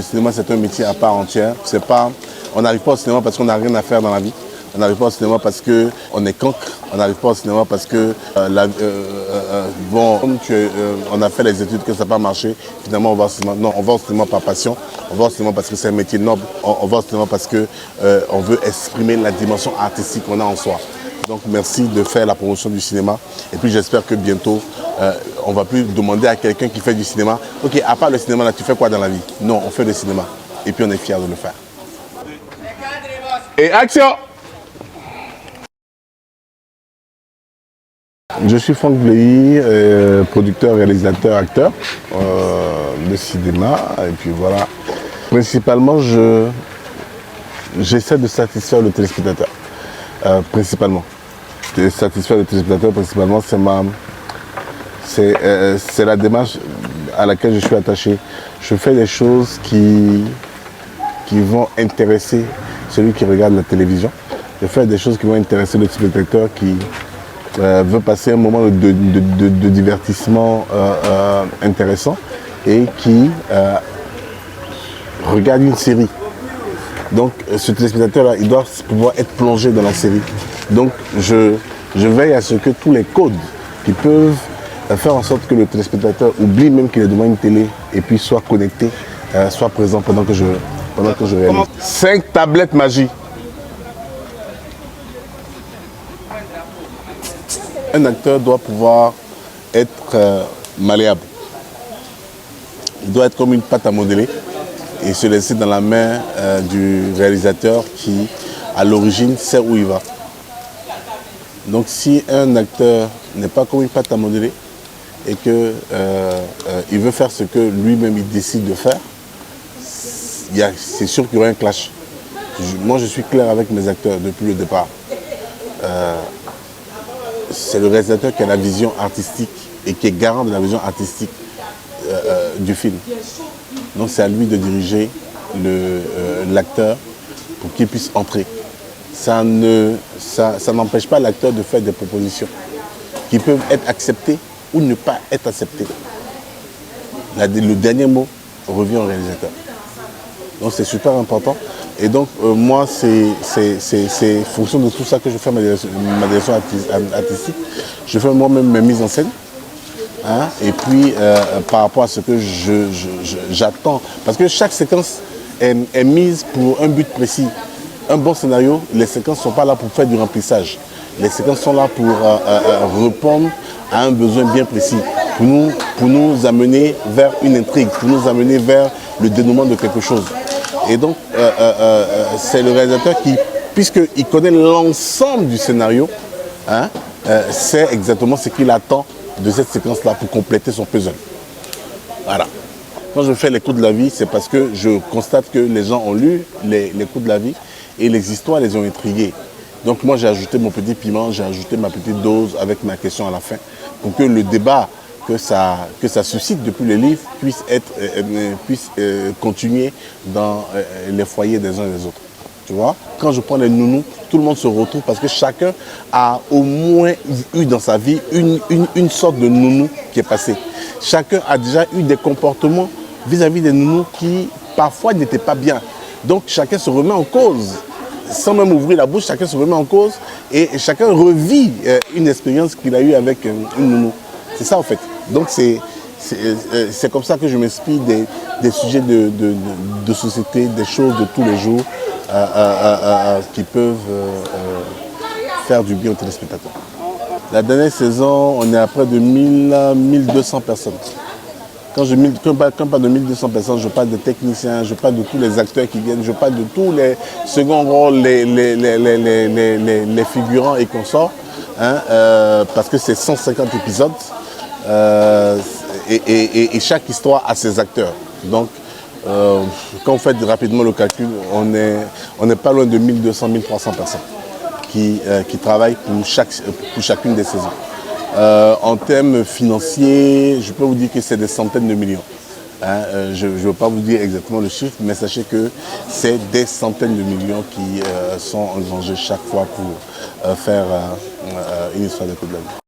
le cinéma c'est un métier à part entière. C'est pas, on n'arrive pas au cinéma parce qu'on n'a rien à faire dans la vie. On n'arrive pas au cinéma parce qu'on est cancre. On n'arrive pas au cinéma parce que on a fait les études que ça n'a pas marché. Finalement, on va au cinéma. Non, on va au cinéma par passion. On va au cinéma parce que c'est un métier noble. On va au cinéma parce qu'on veut exprimer la dimension artistique qu'on a en soi. Donc merci de faire la promotion du cinéma. Et puis j'espère que bientôt, on ne va plus demander à quelqu'un qui fait du cinéma, ok, à part le cinéma, là, tu fais quoi dans la vie? Non, on fait le cinéma. Et puis on est fiers de le faire. Et action! Je suis Franck Bley, producteur, réalisateur, acteur de cinéma. Et puis voilà. Principalement, j'essaie de satisfaire le téléspectateur. Principalement. De satisfaire le téléspectateur, principalement, c'est la démarche à laquelle je suis attaché. Je fais des choses qui vont intéresser celui qui regarde la télévision. Je fais des choses qui vont intéresser le téléspectateur qui veut passer un moment de divertissement intéressant et qui regarde une série. Donc ce téléspectateur-là, il doit pouvoir être plongé dans la série. Donc je veille à ce que tous les codes qui peuvent faire en sorte que le téléspectateur oublie même qu'il est devant une télé et puis soit connecté, soit présent pendant que je réalise. 5 tablettes magie. Un acteur doit pouvoir être malléable. Il doit être comme une pâte à modeler et se laisser dans la main du réalisateur qui, à l'origine, sait où il va. Donc si un acteur n'est pas comme une pâte à modeler et qu'il veut faire ce que lui-même il décide de faire, c'est sûr qu'il y aura un clash. Moi, je suis clair avec mes acteurs depuis le départ. C'est le réalisateur qui a la vision artistique et qui est garant de la vision artistique du film. Donc c'est à lui de diriger l'acteur pour qu'il puisse entrer. Ça n'empêche pas l'acteur de faire des propositions qui peuvent être acceptées ou ne pas être acceptées. Le dernier mot revient au réalisateur. Donc c'est super important. Et donc moi, c'est fonction de tout ça que je fais ma direction artistique. Je fais moi-même mes mises en scène. Hein, et puis par rapport à ce que j'attends. Parce que chaque séquence est mise pour un but précis. Un bon scénario, les séquences ne sont pas là pour faire du remplissage. Les séquences sont là pour répondre à un besoin bien précis. Pour nous amener vers une intrigue, pour nous amener vers le dénouement de quelque chose. Et donc, c'est le réalisateur qui, puisqu'il connaît l'ensemble du scénario, hein, sait exactement ce qu'il attend de cette séquence-là pour compléter son puzzle. Voilà. Quand je fais les coups de la vie, c'est parce que je constate que les gens ont lu les coups de la vie et les histoires les ont intrigués. Donc moi, j'ai ajouté mon petit piment, j'ai ajouté ma petite dose avec ma question à la fin pour que le débat que ça suscite depuis le livre puisse continuer dans les foyers des uns et des autres. Tu vois? Quand je prends les nounous, tout le monde se retrouve parce que chacun a au moins eu dans sa vie une sorte de nounou qui est passé. Chacun a déjà eu des comportements vis-à-vis des nounous qui parfois n'étaient pas bien. Donc chacun se remet en cause. Sans même ouvrir la bouche, chacun se remet en cause et chacun revit une expérience qu'il a eue avec une nounou. C'est ça en fait. Donc c'est comme ça que je m'inspire des sujets de société, des choses de tous les jours qui peuvent faire du bien aux téléspectateurs. La dernière saison, on est à près de 1200 personnes. Quand je parle de 1200 personnes, je parle des techniciens, je parle de tous les acteurs qui viennent, je parle de tous les seconds rôles, les figurants et consorts, hein, parce que c'est 150 épisodes et chaque histoire a ses acteurs. Donc, quand on fait rapidement le calcul, on n'est pas loin de 1200-1300 personnes qui travaillent pour chacune des saisons. En termes financiers, je peux vous dire que c'est des centaines de millions. Hein, je ne veux pas vous dire exactement le chiffre, mais sachez que c'est des centaines de millions qui sont engagés chaque fois pour faire une histoire de coups de la vie.